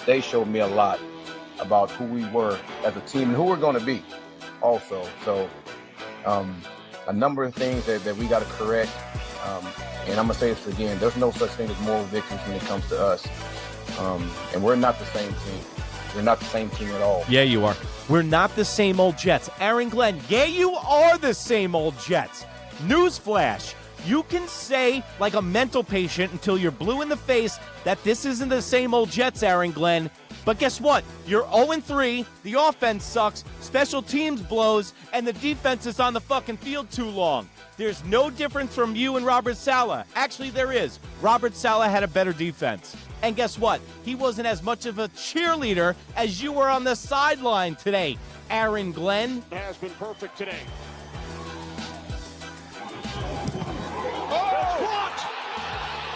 they showed me a lot about who we were as a team and who we're going to be also. So a number of things that we got to correct. And I'm going to say this again, there's no such thing as moral victories when it comes to us. And we're not the same team. We're not the same team at all. Yeah, you are. We're not the same old Jets. Aaron Glenn, yeah, you are the same old Jets. Newsflash. You can say, like a mental patient, until you're blue in the face, that this isn't the same old Jets, Aaron Glenn. But guess what? You're 0-3, the offense sucks, special teams blows, and the defense is on the fucking field too long. There's no difference from you and Robert Saleh. Actually, there is. Robert Saleh had a better defense. And guess what? He wasn't as much of a cheerleader as you were on the sideline today, Aaron Glenn. Has been perfect today. Oh! Blocked!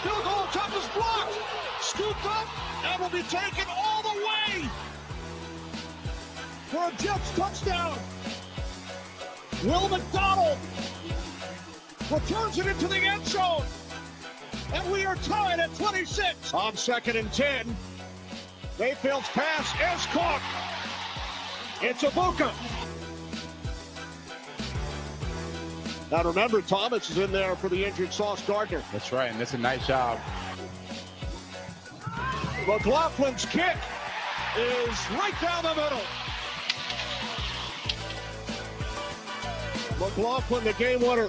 Field goal attempt is blocked! Scooped up and will be taken all the way for a Jets touchdown. Will McDonald returns it into the end zone. And we are tied at 26. On 2nd and 10. Mayfield's pass is caught. It's Ibuka. Now remember, Thomas is in there for the injured Sauce Gardner. That's right, and that's a nice job. McLaughlin's kick is right down the middle. McLaughlin, the game winner.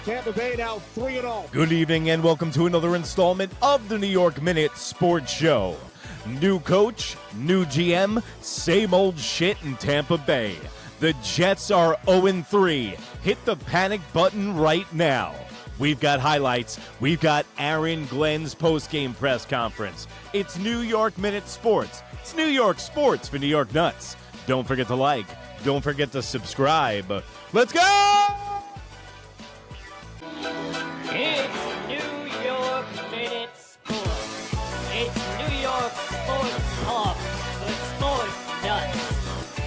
Tampa Bay now 3-0. Good evening and welcome to another installment of the New York Minute Sports Show. New coach, new GM, same old shit in Tampa Bay. The Jets are 0-3. Hit the panic button right now. We've got highlights. We've got Aaron Glenn's postgame press conference. It's New York Minute Sports. It's New York sports for New York nuts. Don't forget to like. Don't forget to subscribe. Let's go! It's New York Minute Sports. It's New York Sports Talk with Sports Nuts.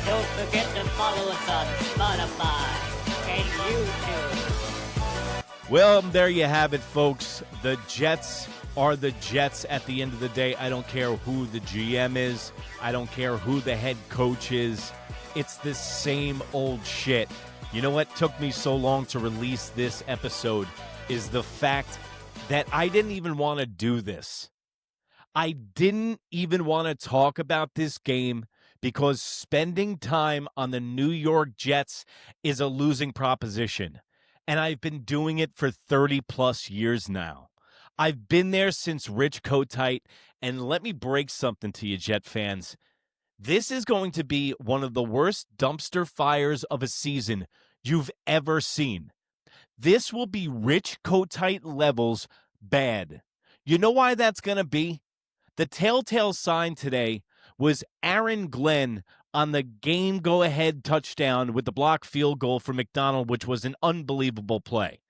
Don't forget to follow us on Spotify and YouTube. Well, there you have it, folks. The Jets are the Jets at the end of the day. I don't care who the GM is. I don't care who the head coach is. It's the same old shit. You know what took me so long to release this episode is the fact that I didn't even want to do this. I didn't even want to talk about this game because spending time on the New York Jets is a losing proposition. And I've been doing it for 30 plus years now. I've been there since Rich Kotite, and let me break something to you, Jet fans. This is going to be one of the worst dumpster fires of a season you've ever seen. This will be Rich Kotite levels bad. You know why that's going to be? The telltale sign today was Aaron Glenn on the game go-ahead touchdown with the blocked field goal for McDonald, which was an unbelievable play.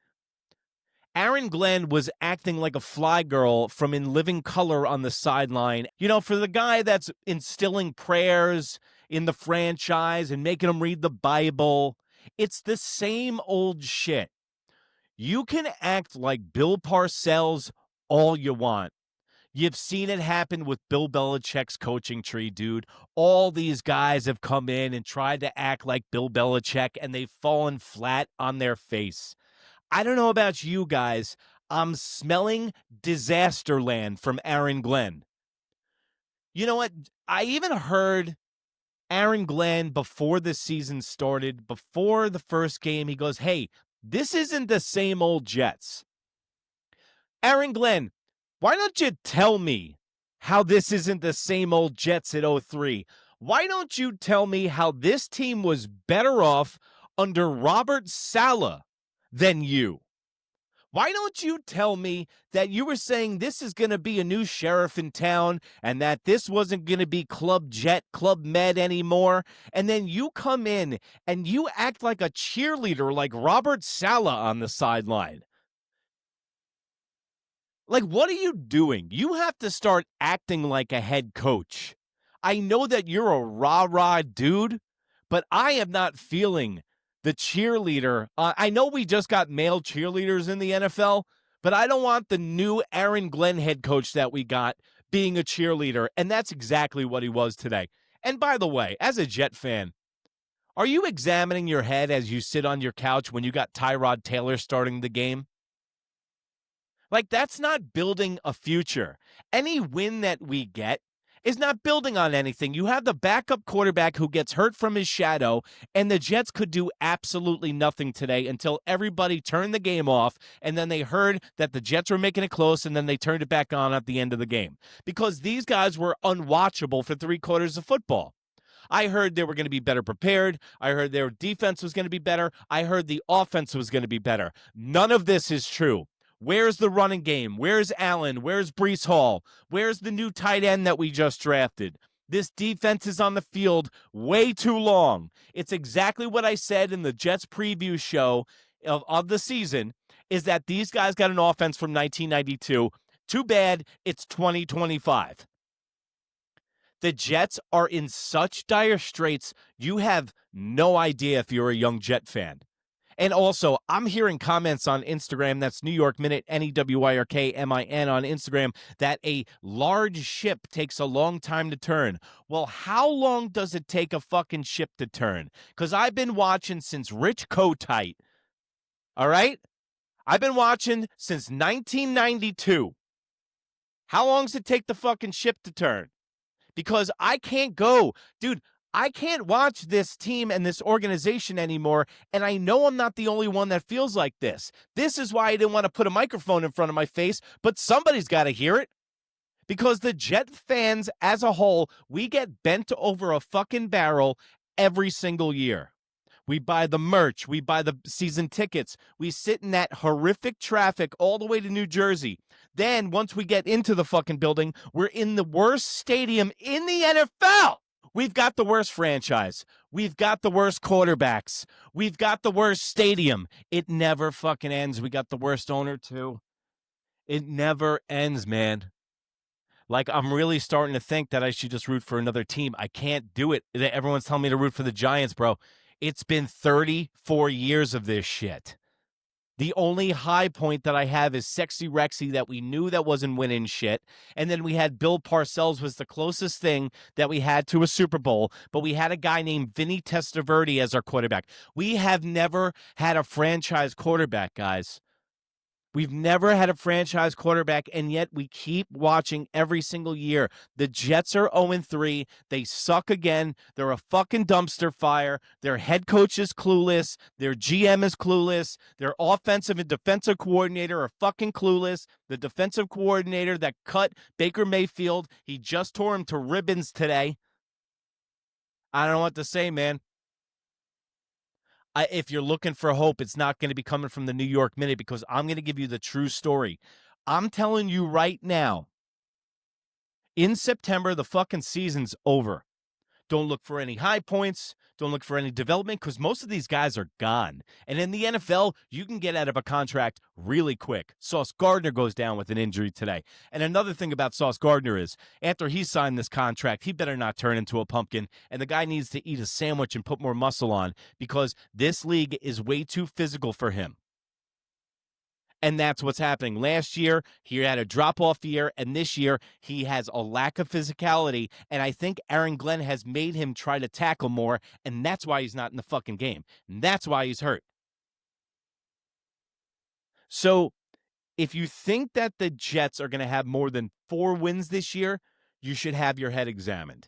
Aaron Glenn was acting like a fly girl from In Living Color on the sideline. You know, for the guy that's instilling prayers in the franchise and making them read the Bible, it's the same old shit. You can act like Bill Parcells all you want. You've seen it happen with Bill Belichick's coaching tree, dude. All these guys have come in and tried to act like Bill Belichick, and they've fallen flat on their face. I don't know about you guys. I'm smelling disaster land from Aaron Glenn. You know what? I even heard Aaron Glenn before the season started, before the first game, he goes, hey, this isn't the same old Jets. Aaron Glenn, why don't you tell me how this isn't the same old Jets at 0-3? Why don't you tell me how this team was better off under Robert Saleh than you? Why don't you tell me that you were saying this is going to be a new sheriff in town and that this wasn't going to be Club Jet, Club Med anymore, and then you come in and you act like a cheerleader like Robert Saleh on the sideline? Like, what are you doing? You have to start acting like a head coach. I know that you're a rah-rah dude, but I am not feeling the cheerleader. I know we just got male cheerleaders in the NFL, but I don't want the new Aaron Glenn head coach that we got being a cheerleader, and that's exactly what he was today. And by the way, as a Jet fan, are you examining your head as you sit on your couch when you got Tyrod Taylor starting the game? Like, that's not building a future. Any win that we get is not building on anything. You have the backup quarterback who gets hurt from his shadow, and the Jets could do absolutely nothing today until everybody turned the game off, and then they heard that the Jets were making it close, and then they turned it back on at the end of the game. Because these guys were unwatchable for 3 quarters of football. I heard they were going to be better prepared. I heard their defense was going to be better. I heard the offense was going to be better. None of this is true. Where's the running game? Where's Allen? Where's Breece Hall? Where's the new tight end that we just drafted? This defense is on the field way too long. It's exactly what I said in the Jets preview show of the season, is that these guys got an offense from 1992. Too bad it's 2025. The Jets are in such dire straits, you have no idea if you're a young Jet fan. And also, I'm hearing comments on Instagram, that's New York Minute, NEWYRKMIN on Instagram, that a large ship takes a long time to turn. Well, how long does it take a fucking ship to turn? Because I've been watching since Rich Kotite, all right? I've been watching since 1992. How long does it take the fucking ship to turn? Because I can't go. Dude, I can't watch this team and this organization anymore, and I know I'm not the only one that feels like this. This is why I didn't want to put a microphone in front of my face, but somebody's got to hear it. Because the Jet fans as a whole, we get bent over a fucking barrel every single year. We buy the merch. We buy the season tickets. We sit in that horrific traffic all the way to New Jersey. Then, once we get into the fucking building, we're in the worst stadium in the NFL. We've got the worst franchise. We've got the worst quarterbacks. We've got the worst stadium. It never fucking ends. We got the worst owner, too. It never ends, man. Like, I'm really starting to think that I should just root for another team. I can't do it. Everyone's telling me to root for the Giants, bro. It's been 34 years of this shit. The only high point that I have is Sexy Rexy that we knew that wasn't winning shit. And then we had Bill Parcells was the closest thing that we had to a Super Bowl. But we had a guy named Vinny Testaverde as our quarterback. We have never had a franchise quarterback, guys. We've never had a franchise quarterback, and yet we keep watching every single year. The Jets are 0-3. They suck again. They're a fucking dumpster fire. Their head coach is clueless. Their GM is clueless. Their offensive and defensive coordinator are fucking clueless. The defensive coordinator that cut Baker Mayfield, he just tore him to ribbons today. I don't know what to say, man. If you're looking for hope, it's not going to be coming from the New York Minute, because I'm going to give you the true story. I'm telling you right now, in September, the fucking season's over. Don't look for any high points. Don't look for any development, because most of these guys are gone. And in the NFL, you can get out of a contract really quick. Sauce Gardner goes down with an injury today. And another thing about Sauce Gardner is, after he signed this contract, he better not turn into a pumpkin. And the guy needs to eat a sandwich and put more muscle on, because this league is way too physical for him. And that's what's happening. Last year, he had a drop-off year, and this year, he has a lack of physicality, and I think Aaron Glenn has made him try to tackle more, and that's why he's not in the fucking game. And that's why he's hurt. So, if you think that the Jets are going to have more than 4 wins this year, you should have your head examined.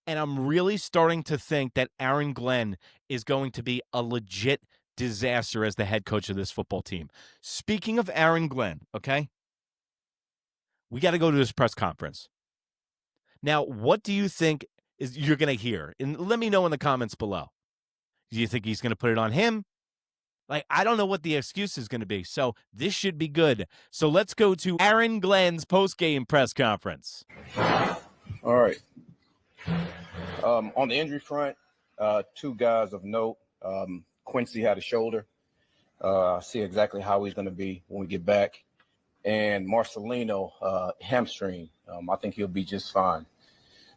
And I'm really starting to think that Aaron Glenn is going to be a legit disaster as the head coach of this football team. Speaking of Aaron Glenn, okay? We got to go to this press conference. Now, what do you think is you're going to hear? And let me know in the comments below. Do you think he's going to put it on him? Like, I don't know what the excuse is going to be, so this should be good. So let's go to Aaron Glenn's post-game press conference. All right. On the injury front, 2 guys of note. Quincy had a shoulder. I see exactly how he's going to be when we get back. And Marcelino, hamstring. I think he'll be just fine.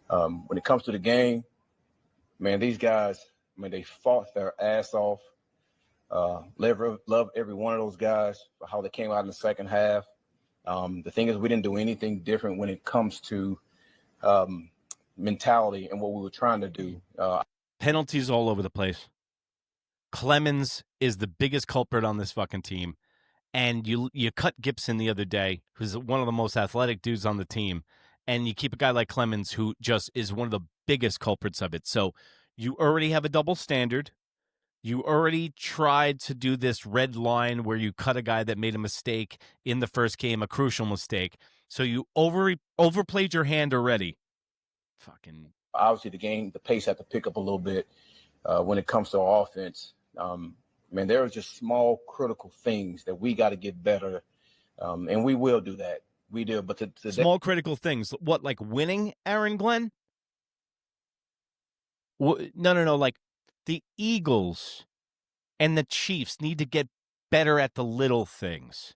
When it comes to the game, man, these guys, they fought their ass off. Love every one of those guys for how they came out in the second half. The thing is, we didn't do anything different when it comes to mentality and what we were trying to do. Penalties all over the place. Clemens is the biggest culprit on this fucking team. And you cut Gibson the other day, who's one of the most athletic dudes on the team, and you keep a guy like Clemens, who just is one of the biggest culprits of it. So you already have a double standard. You already tried to do this red line where you cut a guy that made a mistake in the first game, a crucial mistake. So you overplayed your hand already. Fucking Obviously, the pace had to pick up a little bit when it comes to our offense. Man, there are just small critical things that we got to get better, and we will do that. We do, but small critical things. What, like winning, Aaron Glenn? No. Like the Eagles and the Chiefs need to get better at the little things.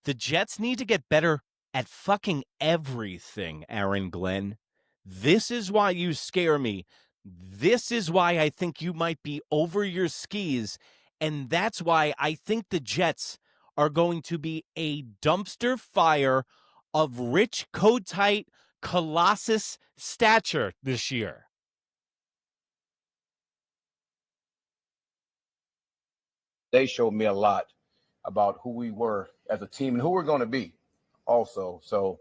The Jets need to get better at fucking everything, Aaron Glenn. This is why you scare me. This is why I think you might be over your skis. And that's why I think the Jets are going to be a dumpster fire of Rich Kotite Colossus stature this year. They showed me a lot about who we were as a team and who we're going to be also. So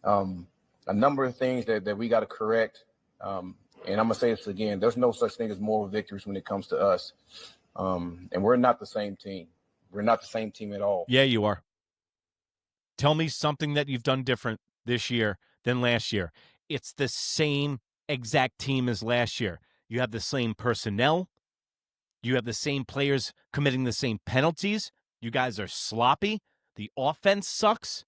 a number of things that we got to correct. And I'm going to say this again, there's no such thing as moral victories when it comes to us. And we're not the same team. We're not the same team at all. Yeah, you are. Tell me something that you've done different this year than last year. It's the same exact team as last year. You have the same personnel. You have the same players committing the same penalties. You guys are sloppy. The offense sucks.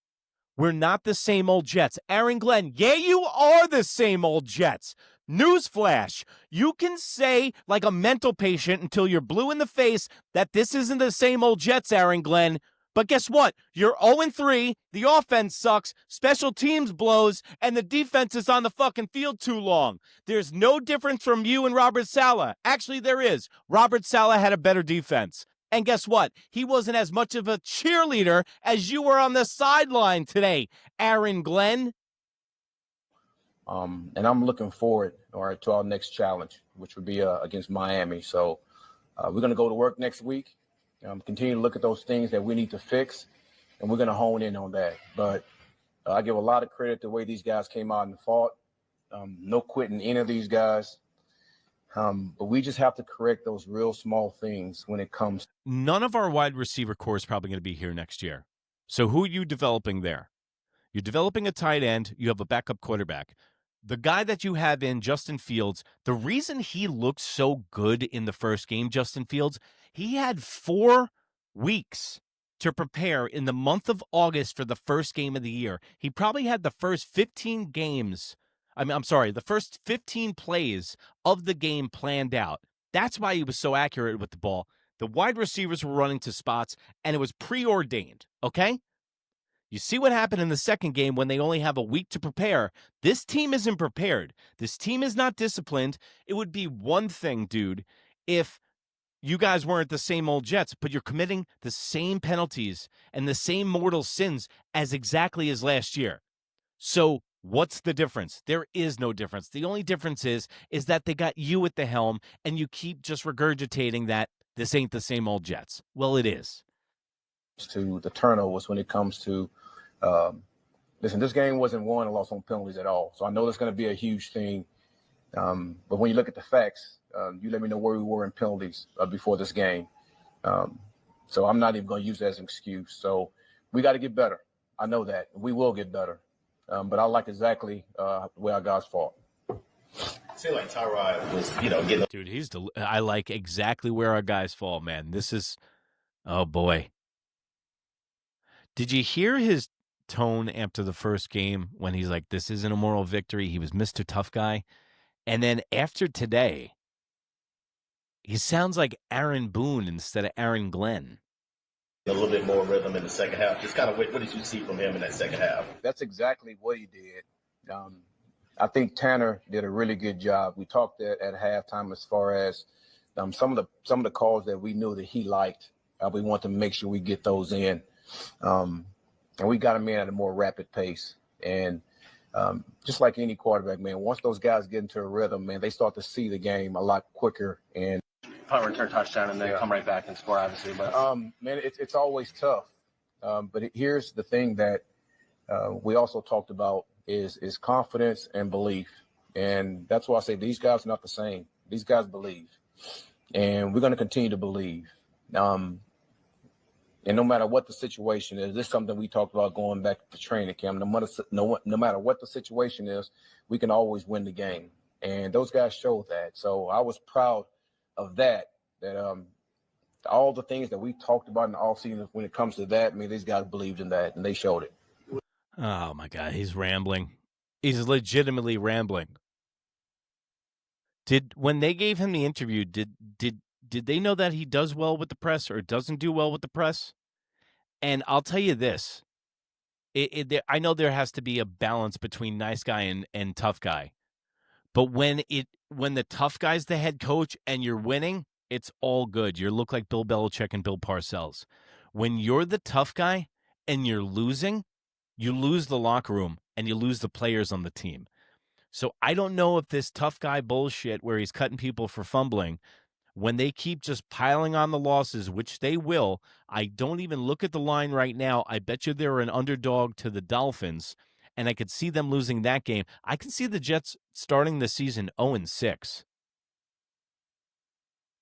We're not the same old Jets. Aaron Glenn, yeah, you are the same old Jets. Newsflash, you can say like a mental patient until you're blue in the face that this isn't the same old Jets, Aaron Glenn. But guess what? You're 0-3, the offense sucks, special teams blows, and the defense is on the fucking field too long. There's no difference from you and Robert Saleh. Actually, there is. Robert Saleh had a better defense. And guess what? He wasn't as much of a cheerleader as you were on the sideline today, Aaron Glenn. And I'm looking forward, to our next challenge, which would be against Miami. So we're going to go to work next week, continue to look at those things that we need to fix, and we're going to hone in on that. But I give a lot of credit to the way these guys came out and fought. No quitting any of these guys. But we just have to correct those real small things when it comes. None of our wide receiver core is probably going to be here next year. So who are you developing there? You're developing a tight end. You have a backup quarterback. The guy that you have in, Justin Fields, the reason he looked so good in the first game, Justin Fields, he had 4 weeks to prepare in the month of August for the first game of the year. He probably had the first 15 games. The first 15 plays of the game planned out. That's why he was so accurate with the ball. The wide receivers were running to spots, and it was preordained, okay? You see what happened in the second game when they only have a week to prepare. This team isn't prepared. This team is not disciplined. It would be one thing, dude, if you guys weren't the same old Jets, but you're committing the same penalties and the same mortal sins as exactly as last year. So what's the difference? There is no difference. The only difference is that they got you at the helm and you keep just regurgitating that this ain't the same old Jets. Well, it is. To the turnovers when it comes to, listen, this game wasn't won and lost on penalties at all. So I know that's going to be a huge thing. But when you look at the facts, you let me know where we were in penalties before this game. So I'm not even going to use that as an excuse. So we got to get better. I know that. We will get better. But I like exactly the way our guys fought. I feel like Tyrod was, getting. Dude, I like exactly where our guys fall, man. This is, oh boy. Did you hear his tone after the first game when he's like, this isn't a moral victory? He was Mr. Tough Guy. And then after today, he sounds like Aaron Boone instead of Aaron Glenn. A little bit more rhythm in the second half. Just kind of what did you see from him in that second half? That's exactly what he did. I think Tanner did a really good job. We talked at halftime as far as some of the calls that we knew that he liked. We want to make sure we get those in. and we got them in at a more rapid pace. And just like any quarterback, man, once those guys get into a rhythm, man, they start to see the game a lot quicker. And punt return touchdown and then come right back and score, obviously. But man, it's always tough. But here's the thing that we also talked about is confidence and belief. And that's why I say these guys are not the same. These guys believe. And we're going to continue to believe. And no matter what the situation is, this is something we talked about going back to training camp. No matter what the situation is, we can always win the game. And those guys showed that. So I was proud of that all the things that we talked about in the offseason when it comes to that, I mean, these guys believed in that, and they showed it. Oh, my God, he's rambling. He's legitimately rambling. When they gave him the interview, did they know that he does well with the press or doesn't do well with the press? And I'll tell you this. I know there has to be a balance between nice guy and tough guy. But when the tough guy's the head coach and you're winning, it's all good. You look like Bill Belichick and Bill Parcells. When you're the tough guy and you're losing, you lose the locker room and you lose the players on the team. So I don't know if this tough guy bullshit where he's cutting people for fumbling, when they keep just piling on the losses, which they will, I don't even look at the line right now. I bet you they're an underdog to the Dolphins, and I could see them losing that game. I can see the Jets starting the season 0-6.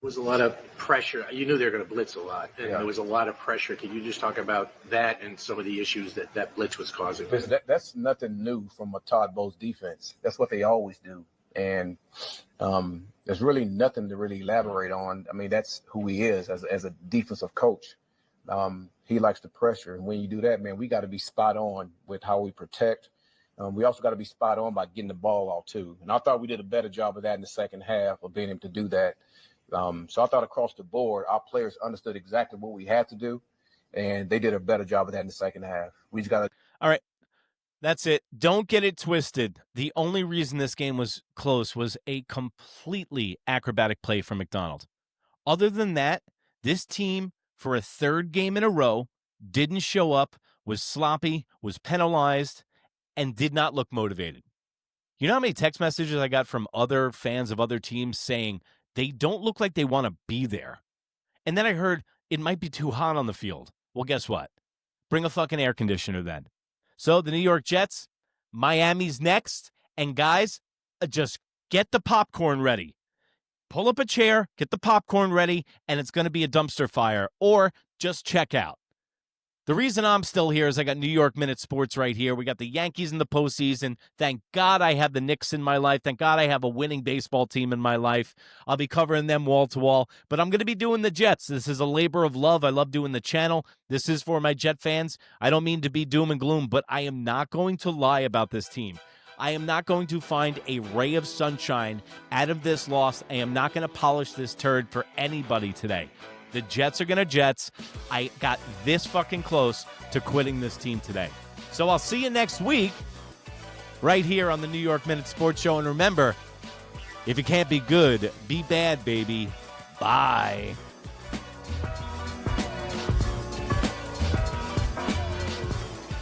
Was a lot of pressure. You knew they were going to blitz a lot, and there was a lot of pressure. Can you just talk about that and some of the issues that blitz was causing? That's nothing new from a Todd Bowles defense. That's what they always do. And there's really nothing to really elaborate on. I mean, that's who he is as a defensive coach. He likes the pressure. And when you do that, man, we got to be spot on with how we protect. We also got to be spot on by getting the ball out, too. And I thought we did a better job of that in the second half of being able to do that. So I thought across the board, our players understood exactly what we had to do, and they did a better job of that in the second half. We just got to. All right. That's it. Don't get it twisted. The only reason this game was close was a completely acrobatic play from McDonald. Other than that, this team, for a third game in a row, didn't show up, was sloppy, was penalized, and did not look motivated. You know how many text messages I got from other fans of other teams saying they don't look like they want to be there? And then I heard it might be too hot on the field. Well, guess what? Bring a fucking air conditioner then. So the New York Jets, Miami's next. And guys, just get the popcorn ready. Pull up a chair, get the popcorn ready, and it's going to be a dumpster fire. Or just check out. The reason I'm still here is I got New York Minute Sports right here. We got the Yankees in the postseason. Thank God I have the Knicks in my life. Thank God I have a winning baseball team in my life. I'll be covering them wall to wall. But I'm going to be doing the Jets. This is a labor of love. I love doing the channel. This is for my Jet fans. I don't mean to be doom and gloom, but I am not going to lie about this team. I am not going to find a ray of sunshine out of this loss. I am not going to polish this turd for anybody today. The Jets are going to Jets. I got this fucking close to quitting this team today. So I'll see you next week right here on the New York Minute Sports Show. And remember, if you can't be good, be bad, baby. Bye.